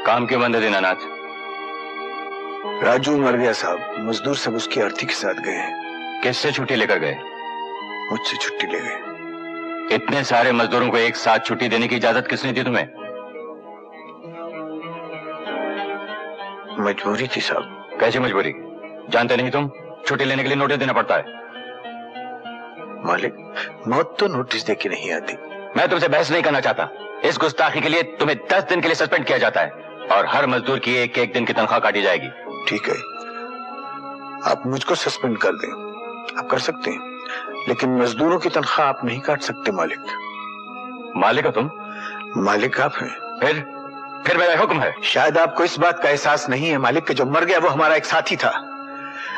काम क्यों बंद है दीनानाथ? राजू मर गया साहब। मजदूर सब उसकी अर्थी के साथ गए हैं। किससे छुट्टी लेकर गए? मुझसे छुट्टी ले गए। इतने सारे मजदूरों को एक साथ छुट्टी देने की इजाजत किसने दी तुम्हें? मजबूरी थी साहब। कैसी मजबूरी? जानते नहीं तुम छुट्टी लेने के लिए नोटिस देना पड़ता है? मालिक, मौत तो नोटिस दे के नहीं आती। मैं तुमसे बहस नहीं करना चाहता। इस गुस्ताखी के लिए तुम्हें 10 दिन के लिए सस्पेंड किया जाता है और हर मजदूर की एक एक दिन की तनख्वाह काटी जाएगी। ठीक है, आप मुझको सस्पेंड कर दें, आप कर सकते हैं, लेकिन मजदूरों की तनख्वाह आप नहीं काट सकते मालिक। मालिक हो तुम? मालिक आप हैं। फिर मेरा हुक्म है। शायद आपको इस बात का एहसास नहीं है मालिक कि जो मर गया वो हमारा एक साथी था।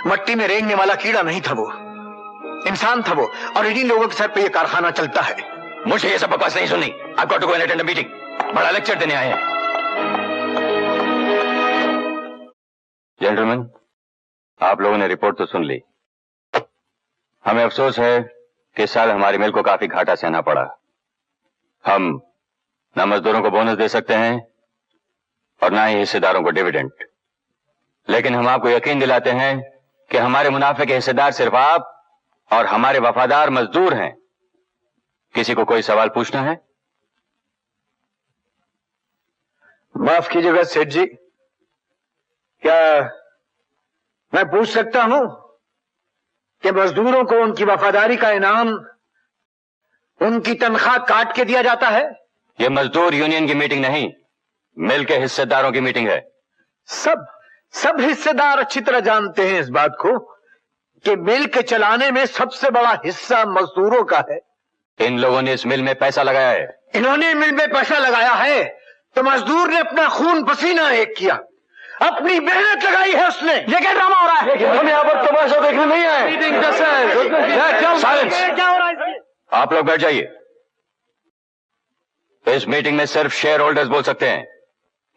मट्टी में रेंगने वाला कीड़ा नहीं था, वो इंसान था वो, और इन्हीं लोगों के सर पे ये कारखाना चलता है। मुझे ये सब बकवास नहीं सुननी। I've got to go and attend a meeting। बड़ा लेक्चर देने आए हैं। जेंटलमैन, आप लोगों ने रिपोर्ट तो सुन ली। हमें अफसोस है कि इस साल हमारी मिल को काफी घाटा सहना पड़ा। हम ना मजदूरों को बोनस दे सकते हैं और ना ही हिस्सेदारों को डिविडेंड, लेकिन हम आपको यकीन दिलाते हैं कि हमारे मुनाफे के हिस्सेदार सिर्फ आप और हमारे वफादार मजदूर हैं। किसी को कोई सवाल पूछना है? माफ कीजिएगा सेठ जी, क्या मैं पूछ सकता हूं कि मजदूरों को उनकी वफादारी का इनाम उनकी तनख्वाह काट के दिया जाता है? यह मजदूर यूनियन की मीटिंग नहीं, मिल के हिस्सेदारों की मीटिंग है। सब हिस्सेदार अच्छी तरह जानते हैं इस बात को कि मिल के चलाने में सबसे बड़ा हिस्सा मजदूरों का है। इन लोगों ने इस मिल में पैसा लगाया है। इन्होंने मिल में पैसा लगाया है तो मजदूर ने अपना खून पसीना एक किया, अपनी मेहनत लगाई है उसने। ये क्या ड्रामा हो रहा है? हम यहाँ पर तमाशा देखने नहीं आए। आप लोग बैठ जाइए। इस मीटिंग में सिर्फ शेयर होल्डर्स बोल सकते हैं,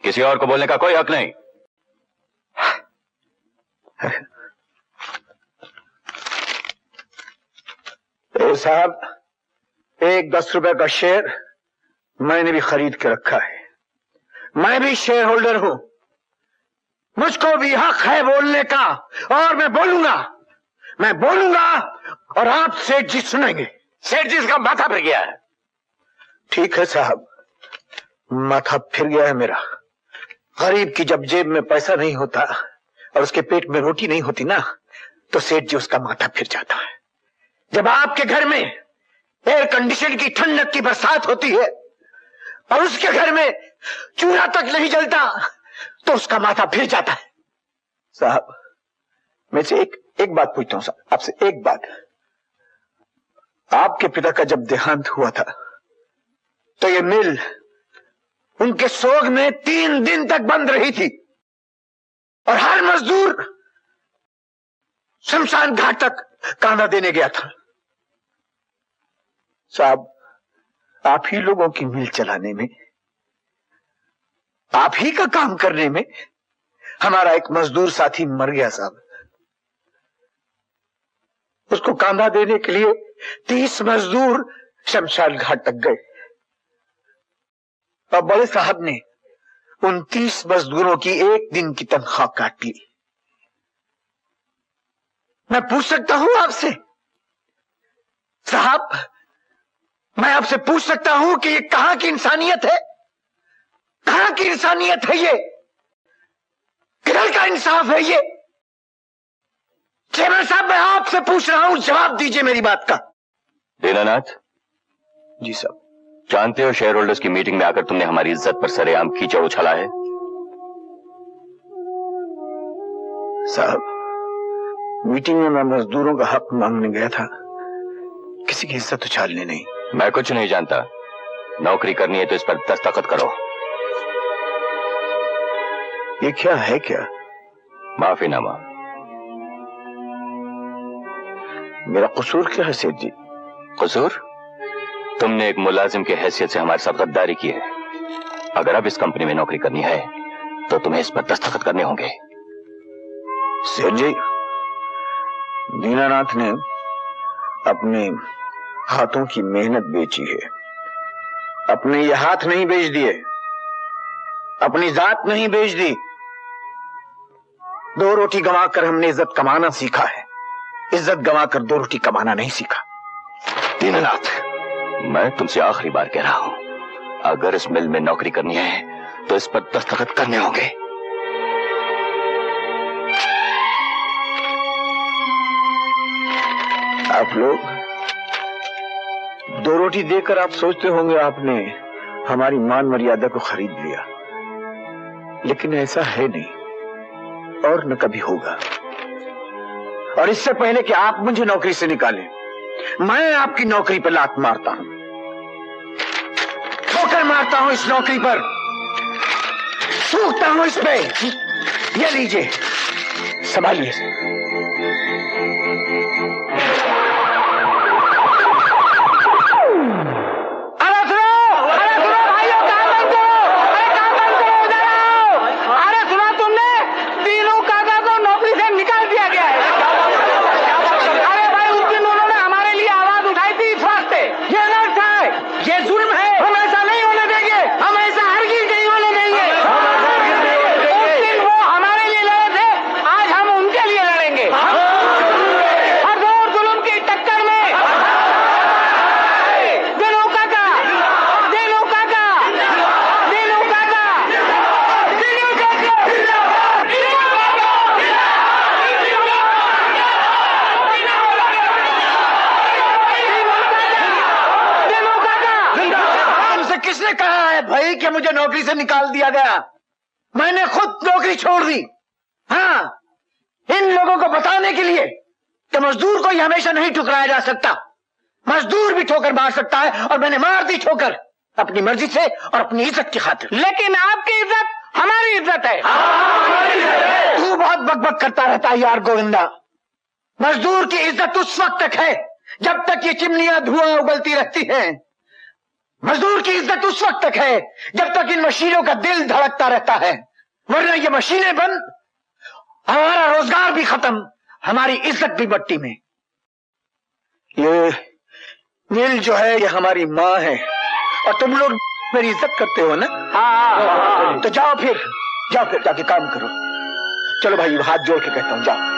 किसी और को बोलने का कोई हक नहीं। साहब, एक 10 रुपए का शेयर मैंने भी खरीद के रखा है। मैं भी शेयर होल्डर हूं, मुझको भी हक है बोलने का, और मैं बोलूंगा और आप सेठ जी सुनेंगे। सेठ जी इसका माथा फिर गया है। ठीक है साहब, माथा फिर गया है मेरा। गरीब की जब जेब में पैसा नहीं होता और उसके पेट में रोटी नहीं होती ना, तो सेठ जी उसका माथा फिर जाता है। जब आपके घर में एयर कंडीशन की ठंडक की बरसात होती है और उसके घर में चूल्हा तक नहीं जलता, तो उसका माथा फिर जाता है। साहब, मैं से एक बात पूछता हूं साहब, आपसे एक बात। आपके पिता का जब देहांत हुआ था तो ये मिल उनके सोग में 3 दिन तक बंद रही थी और हर मजदूर शमशान घाट तक कांधा देने गया था। साहब, आप ही लोगों की मिल चलाने में, आप ही का काम करने में हमारा एक मजदूर साथी मर गया साहब। उसको कांधा देने के लिए 30 मजदूर शमशान घाट तक गए और बड़े साहब ने उन 30 मजदूरों की एक दिन की तनख्वाह काट ली। मैं पूछ सकता हूं आपसे साहब, मैं आपसे पूछ सकता हूं कि ये कहां की इंसानियत है? कहां की इंसानियत है? ये किधर का इंसाफ है? ये चेयरमैन साहब, मैं आपसे पूछ रहा हूं, जवाब दीजिए मेरी बात का। दीनानाथ जी साहब। जानते हो शेयर होल्डर्स की मीटिंग में आकर तुमने हमारी इज्जत पर सरेआम कीचड़ उछाला है। साहब, मीटिंग में मैं मजदूरों का हक मांगने गया था, किसी की इज्जत उछालने नहीं। मैं कुछ नहीं जानता, नौकरी करनी है तो इस पर दस्तखत करो। ये क्या है? क्या माफीनामा? मेरा कसूर क्या है सेठ जी? कसूर? तुमने एक मुलाजिम की हैसियत से हमारे साथ गद्दारी की है। अगर अब इस कंपनी में नौकरी करनी है तो तुम्हें इस पर दस्तखत करने होंगे। सेठ जी, दीनानाथ ने अपने हाथों की मेहनत बेची है। अपने ये हाथ नहीं बेच दिए, अपनी जात नहीं बेच दी। 2 रोटी गंवाकर हमने इज्जत कमाना सीखा है, इज्जत गंवाकर 2 रोटी कमाना नहीं सीखा। दीननाथ, मैं तुमसे आखिरी बार कह रहा हूं, अगर इस मिल में नौकरी करनी है तो इस पर दस्तखत करने होंगे। आप लोग 2 रोटी देकर आप सोचते होंगे आपने हमारी मान मर्यादा को खरीद लिया, लेकिन ऐसा है नहीं और न कभी होगा। और इससे पहले कि आप मुझे नौकरी से निकालें, मैं आपकी नौकरी पर लात मारता हूं, ठोकर मारता हूं इस नौकरी पर, सूखता हूं इस पे। ये लीजिए, संभालिए इसे। किसने कहा है भाई कि मुझे नौकरी से निकाल दिया गया? मैंने खुद नौकरी छोड़ दी। हाँ, इन लोगों को बताने के लिए कि मजदूर को हमेशा नहीं ठुकराया जा सकता, मजदूर भी ठोकर मार सकता है, और मैंने मार दी ठोकर अपनी मर्जी से और अपनी इज्जत की खातिर। लेकिन आपकी इज्जत हमारी इज्जत है। तू बहुत बकबक करता रहता है यार गोविंदा। मजदूर की इज्जत उस वक्त तक है जब तक ये चिमनियां धुआं उगलती रहती हैं। मजदूर की इज्जत उस वक्त तक है जब तक इन मशीनों का दिल धड़कता रहता है, वरना ये मशीनें बंद, हमारा रोजगार भी खत्म, हमारी इज्जत भी मट्टी में। ये मिल जो है ये हमारी माँ है, और तुम लोग मेरी इज्जत करते हो ना? हाँ। तो जाओ फिर जाके काम करो। चलो भाई, हाथ जोड़ के कहता हूं, जाओ।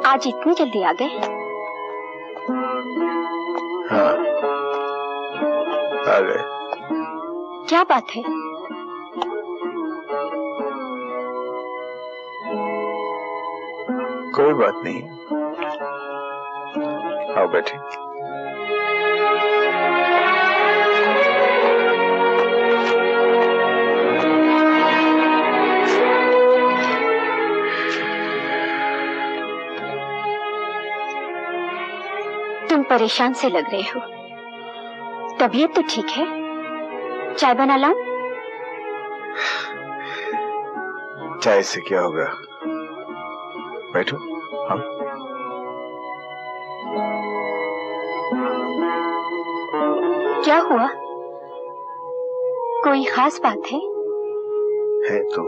आज इतनी जल्दी आ गए? हाँ, आ गए। क्या बात है? कोई बात नहीं, आओ बैठे। तुम परेशान से लग रहे हो, तबीयत तो ठीक है? चाय बना लाऊं? चाय से क्या होगा, बैठो। हाँ, क्या हुआ? कोई खास बात है? है तो।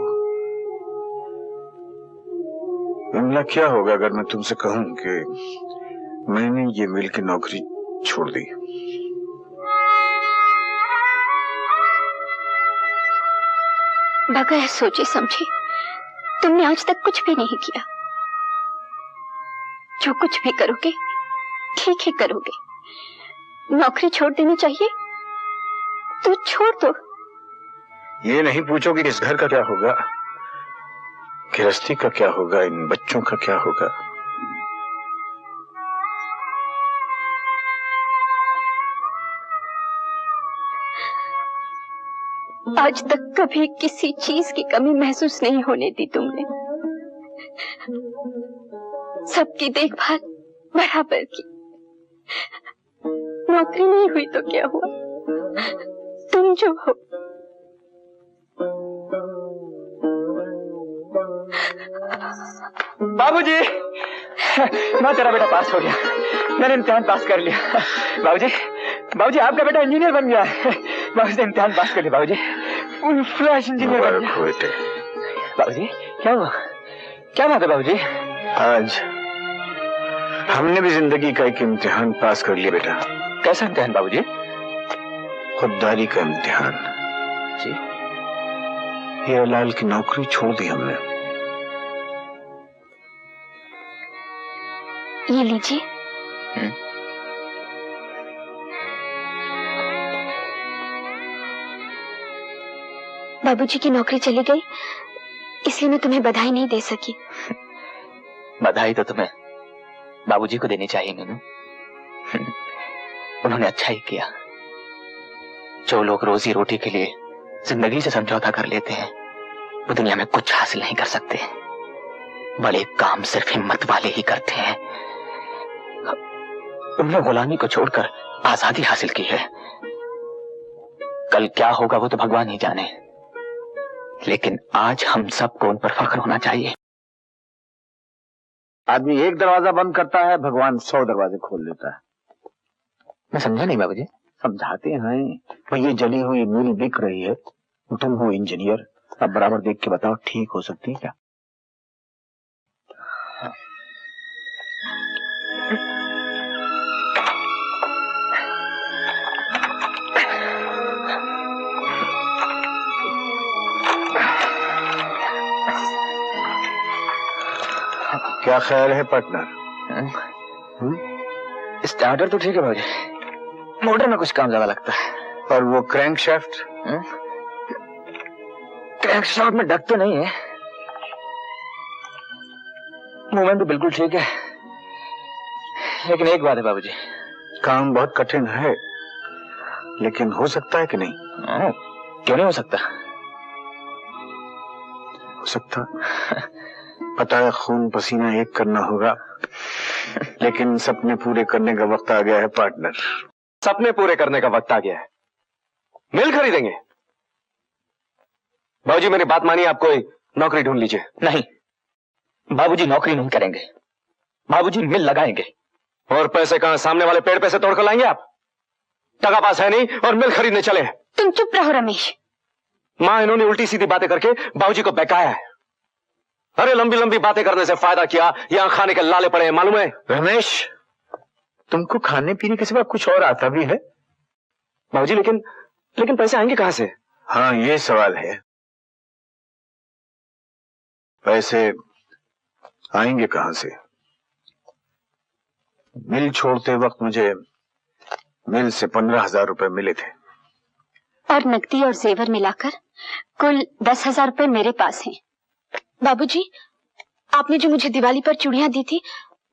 विमला, क्या होगा अगर मैं तुमसे कहूं कि मैंने ये मिल की नौकरी छोड़ दी? बगैर सोचे समझे तुमने आज तक कुछ भी नहीं किया। जो कुछ भी करोगे ठीक ही करोगे। नौकरी छोड़ देनी चाहिए तो छोड़ दो। ये नहीं पूछोगे इस घर का क्या होगा, गृहस्थी का क्या होगा, इन बच्चों का क्या होगा? आज तक कभी किसी चीज की कमी महसूस नहीं होने दी तुमने। सबकी देखभाल बराबर की। नौकरी नहीं हुई तो क्या हुआ, तुम जो हो। बाबूजी, मैं तेरा बेटा पास हो गया, मैंने इम्तिहान पास कर लिया। बाबूजी आपका बेटा इंजीनियर बन गया है। बाबूजी इम्तिहान पास कर लिया, बाबूजी फुल फ्लैश इंजीनियर बन गया। बाबूजी क्या हुआ, क्या बात है बाबूजी? आज हमने भी जिंदगी का एक इम्तिहान पास कर लिया बेटा। कैसा इम्तिहान बाबूजी? खुददारी का इम्तिहान। जी हीरालाल की नौकरी छोड़ दी हमने। ये लीजिए। बाबूजी की नौकरी चली गई, इसलिए मैं तुम्हें बधाई नहीं दे सकी। बधाई तो तुम्हें बाबूजी को देनी चाहिए मीनू। उन्होंने अच्छा ही किया। जो लोग रोजी रोटी के लिए जिंदगी से समझौता कर लेते हैं वो दुनिया में कुछ हासिल नहीं कर सकते। बड़े काम सिर्फ हिम्मत वाले ही करते हैं। उन्होंने गुलामी को छोड़कर आजादी हासिल की है। कल क्या होगा वो तो भगवान ही जाने, लेकिन आज हम सबको उन पर फख्र होना चाहिए। आदमी एक दरवाजा बंद करता है, भगवान 100 दरवाजे खोल देता है। मैं समझा नहीं बाबूजी। समझाते हैं भाई, ये जली हुई मिल बिक रही है, तुम हो इंजीनियर, अब बराबर देख के बताओ ठीक हो सकती है क्या? क्या ख्याल है पार्टनर? स्टार्टर तो ठीक है भाई, मोटर में कुछ काम ज्यादा लगता है। और वो क्रैंकशाफ्ट? क्रैंकशाफ्ट में डक तो नहीं है, मूवमेंट भी बिल्कुल ठीक है, लेकिन एक बात है बाबूजी, काम बहुत कठिन है, लेकिन हो सकता है कि नहीं? क्यों नहीं हो सकता? हो सकता। पता है खून पसीना एक करना होगा, लेकिन सपने पूरे करने का वक्त आ गया है पार्टनर। सपने पूरे करने का वक्त आ गया है। मिल खरीदेंगे। बाबूजी मेरी बात मानिए, आप कोई नौकरी ढूंढ लीजिए। नहीं बाबूजी, नौकरी नहीं करेंगे, बाबूजी मिल लगाएंगे। और पैसे कहां? सामने वाले पेड़ पे से तोड़कर लाएंगे आप? टका पास है नहीं और मिल खरीदने चले। तुम चुप रहो रमेश। मां इन्होंने उल्टी सीधी बातें करके बाबूजी को बहकाया है। अरे लंबी लंबी बातें करने से फायदा क्या, यहां खाने के लाले पड़े हैं, मालूम है? रमेश, तुमको खाने पीने के सिवा कुछ और आता भी है? बाबूजी लेकिन पैसे आएंगे कहां से? हाँ, ये सवाल है। पैसे आएंगे कहां से? मिल छोड़ते वक्त मुझे मिल से 15,000 रुपए मिले थे, और नकदी और जेवर मिलाकर कुल 10,000 रुपए मेरे पास हैं। बाबूजी, आपने जो मुझे दिवाली पर चूड़ियां दी थी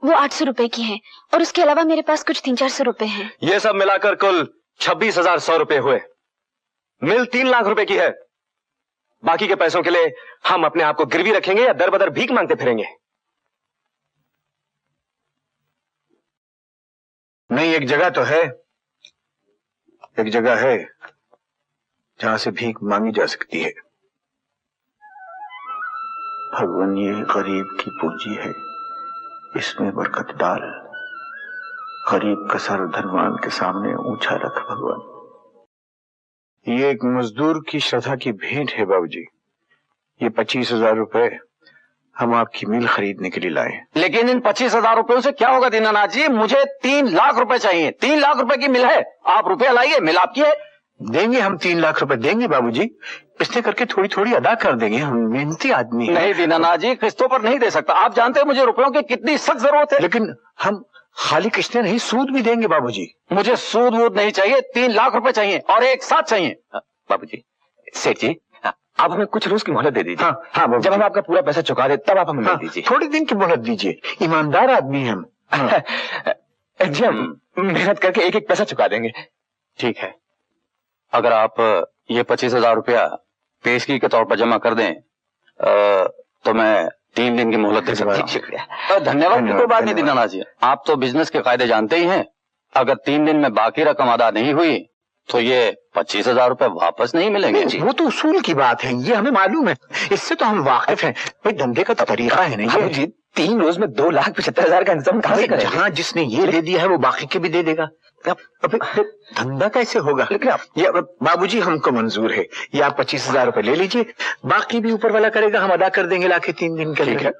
वो 800 रुपए की हैं, और उसके अलावा मेरे पास कुछ 300-400 रुपए हैं। ये सब मिलाकर कुल 26,100 रुपए हुए। मिल 3 लाख रुपए की है। बाकी के पैसों के लिए हम अपने आप को गिरवी रखेंगे या दर बदर भीख मांगते फिरेंगे? नहीं, एक जगह तो है, एक जगह है जहां से भीख मांगी जा सकती है। भगवान, ये गरीब की पूंजी है, इसमें बरकत डाल। गरीब का सर धनवान के सामने ऊंचा रख भगवान। ये एक मजदूर की श्रद्धा की भेंट है बाबूजी। ये 25,000 रुपए हम आपकी मिल खरीदने के लिए लाए। लेकिन इन 25,000 रुपयों से क्या होगा दीनानाथ जी? मुझे 3 लाख रुपए चाहिए। 3 लाख रुपए की मिल है, आप रुपया लाइए, मिल आपकी है। देंगे, हम 3 लाख रुपए देंगे बाबूजी, इसने करके थोड़ी थोड़ी अदा कर देंगे, हम मेहनती आदमी हैं। नहीं दीनानाथ जी, किस्तों पर नहीं दे सकता। आप जानते हैं मुझे रुपयों की कितनी सख्त जरूरत है। लेकिन हम खाली किस्तें नहीं, सूद भी देंगे बाबूजी। मुझे सूद वूद नहीं चाहिए, 3 लाख रुपए चाहिए और एक साथ चाहिए। बाबूजी, सेठ जी, आप हमें कुछ रोज की मोहलत दे दीजिए। हाँ हाँ बाबूजी। जब हम आपका पूरा पैसा चुका दे तब आप हमें मिल दीजिए। थोड़ी दिन की मोहलत दीजिए, ईमानदार आदमी हैं हम। जी, हम मेहनत करके एक एक पैसा चुका देंगे। ठीक है, अगर आप ये 25,000 रुपया पेशगी के तौर पर जमा कर दें तो मैं 3 दिन की मोहलत दे सकता हूं। शुक्रिया। धन्यवाद की कोई बात नहीं दीनानाथ जी, आप तो बिजनेस के कायदे जानते ही हैं। अगर 3 दिन में बाकी रकम अदा नहीं हुई तो ये 25,000 रुपए वापस नहीं मिलेंगे। वो तो उसूल की बात है, ये हमें मालूम है, इससे तो हम वाकिफ हैं। भाई धंधे का तो तरीका है नहीं जी, 3 रोज में 2,75,000 का इंतजाम कहां से करेंगे? जहां जिसने ये दे दिया है वो बाकी के भी दे देगा। अब धंधा कैसे होगा? लेकिन ये बाबूजी हमको मंजूर है, ये आप 25,000 रुपए ले लीजिए, बाकी भी ऊपर वाला करेगा, हम अदा कर देंगे लाके 3 दिन के लिए।